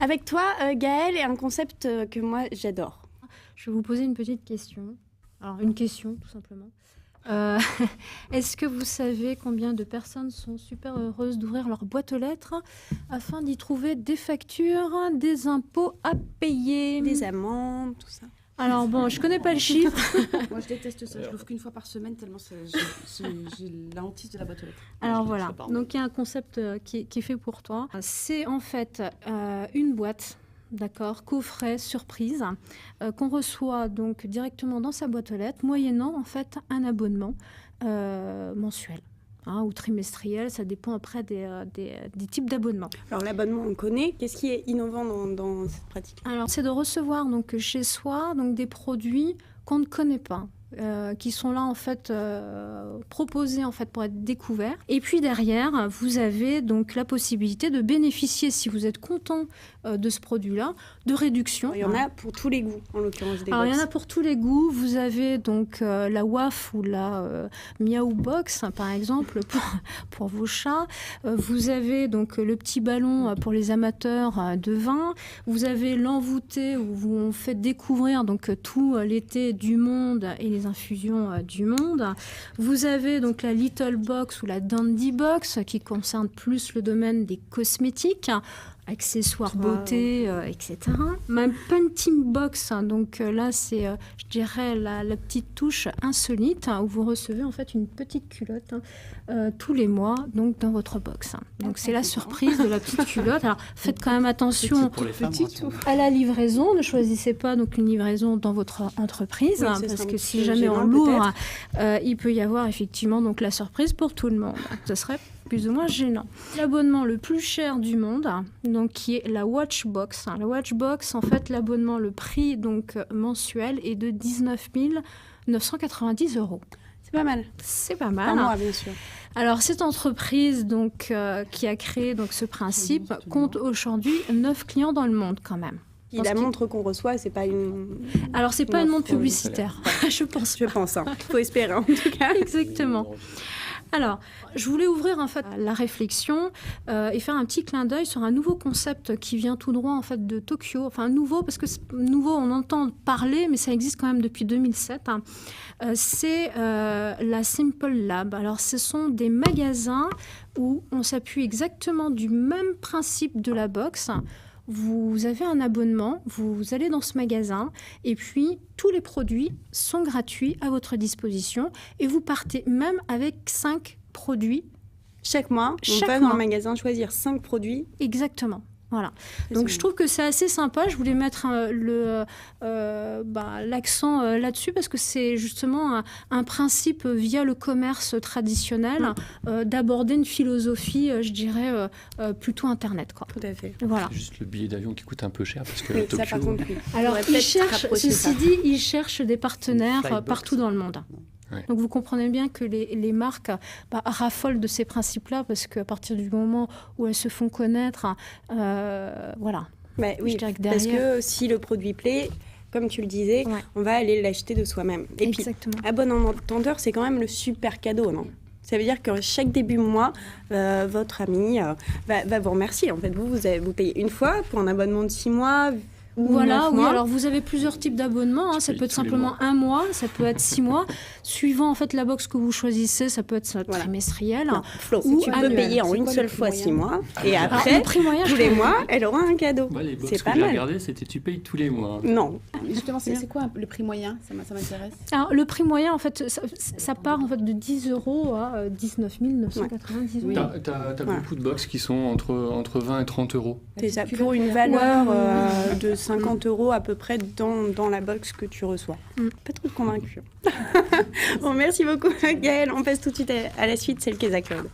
Avec toi, Gaëlle, est un concept que moi j'adore. Je vais vous poser une petite question. Alors, une question, tout simplement. Est-ce que vous savez combien de personnes sont super heureuses d'ouvrir leur boîte aux lettres afin d'y trouver des factures, des impôts à payer? Des amendes, tout ça. Alors bon, je connais pas le chiffre. Moi, je déteste ça. Je l'ouvre qu'une fois par semaine tellement j'ai la hantise de la boîte aux lettres. Alors voilà, donc il y a un concept qui est fait pour toi. C'est en fait une boîte, d'accord, coffret surprise, qu'on reçoit donc directement dans sa boîte aux lettres, moyennant en fait un abonnement mensuel. Ou trimestriel, ça dépend après des types d'abonnements. Alors l'abonnement, on connaît. Qu'est-ce qui est innovant dans cette pratique? Alors c'est de recevoir donc chez soi donc des produits qu'on ne connaît pas. Qui sont là en fait proposés en fait pour être découverts. Et puis derrière, vous avez donc la possibilité de bénéficier, si vous êtes content de ce produit-là, de réduction. Il y en a pour tous les goûts, en l'occurrence des Alors box. il y en a pour tous les goûts. Vous avez donc la WAF ou la Miaou Box, par exemple, pour vos chats. Vous avez donc le petit ballon pour les amateurs de vin. Vous avez l'envoûté où on fait découvrir donc tout l'été du monde et les infusions du monde. Vous avez donc la Little Box ou la Dandy Box qui concerne plus le domaine des cosmétiques, accessoires beauté, etc. Ma Punting Box, donc là c'est, je dirais, la petite touche insolite où vous recevez en fait une petite culotte tous les mois donc dans votre box. Donc c'est la surprise de la petite culotte. Alors faites quand même attention à la livraison. Ne choisissez pas donc une livraison dans votre entreprise parce que si jamais on l'ouvre, il peut y avoir effectivement donc la surprise pour tout le monde. Ce serait plus ou moins gênant. L'abonnement le plus cher du monde, donc qui est la Watchbox. La Watchbox, en fait, l'abonnement, le prix donc mensuel est de 19 990 €. C'est pas mal. C'est pas mal. Par mois, bien sûr. Alors, cette entreprise donc, qui a créé donc, ce principe compte aujourd'hui 9 clients dans le monde quand même. Et la montre qu'on reçoit, c'est pas une... Alors, c'est pas une montre publicitaire, je pense. Je pense, hein. Faut espérer en tout cas. Exactement. Alors, je voulais ouvrir en fait la réflexion et faire un petit clin d'œil sur un nouveau concept qui vient tout droit en fait de Tokyo. Enfin nouveau parce que nouveau, on entend parler, mais ça existe quand même depuis 2007. C'est la Simple Lab. Alors, ce sont des magasins où on s'appuie exactement du même principe de la box. Vous avez un abonnement, vous allez dans ce magasin et puis tous les produits sont gratuits à votre disposition et vous partez même avec 5 produits. Chaque mois, on va dans le magasin choisir 5 produits. Exactement. Voilà. Donc je trouve que c'est assez sympa. Je voulais mettre l'accent là-dessus parce que c'est justement un principe via le commerce traditionnel d'aborder une philosophie, je dirais, plutôt Internet, quoi. Tout à fait. Voilà. C'est juste le billet d'avion qui coûte un peu cher parce que Oui, Tokyo... ça par contre, oui. Alors ceci dit, ils cherchent des partenaires partout dans le monde. Ouais. Donc vous comprenez bien que les marques raffolent de ces principes-là parce qu'à partir du moment où elles se font connaître, voilà. Bah, oui, parce que si le produit plaît, comme tu le disais, on va aller l'acheter de soi-même. Et exactement. Puis, à bon entendeur, c'est quand même le super cadeau, non ? Ça veut dire que chaque début de mois, votre ami va vous remercier. En fait, vous payez une fois pour un abonnement de 6 mois. Voilà, oui, alors vous avez plusieurs types d'abonnements, ça peut être simplement un mois, ça peut être 6 mois, suivant en fait la box que vous choisissez, ça peut être trimestriel. Non, Flo, ou tu peux payer en une seule fois 6 mois, et après, le prix moyen, tous les mois, elle aura un cadeau. Les box c'est que j'ai regardé, c'était tu payes tous les mois. Non. Justement, c'est quoi le prix moyen ? Ça m'intéresse. Alors le prix moyen, en fait, ça part en fait de 10 € à 19 990 €. Oui. T'as beaucoup de box qui sont entre 20 et 30 €. C'est ça, pour une valeur de 50 € à peu près dans la box que tu reçois. Pas trop convaincue. Bon, merci beaucoup Gaëlle. On passe tout de suite à la suite, c'est le Kesa Club.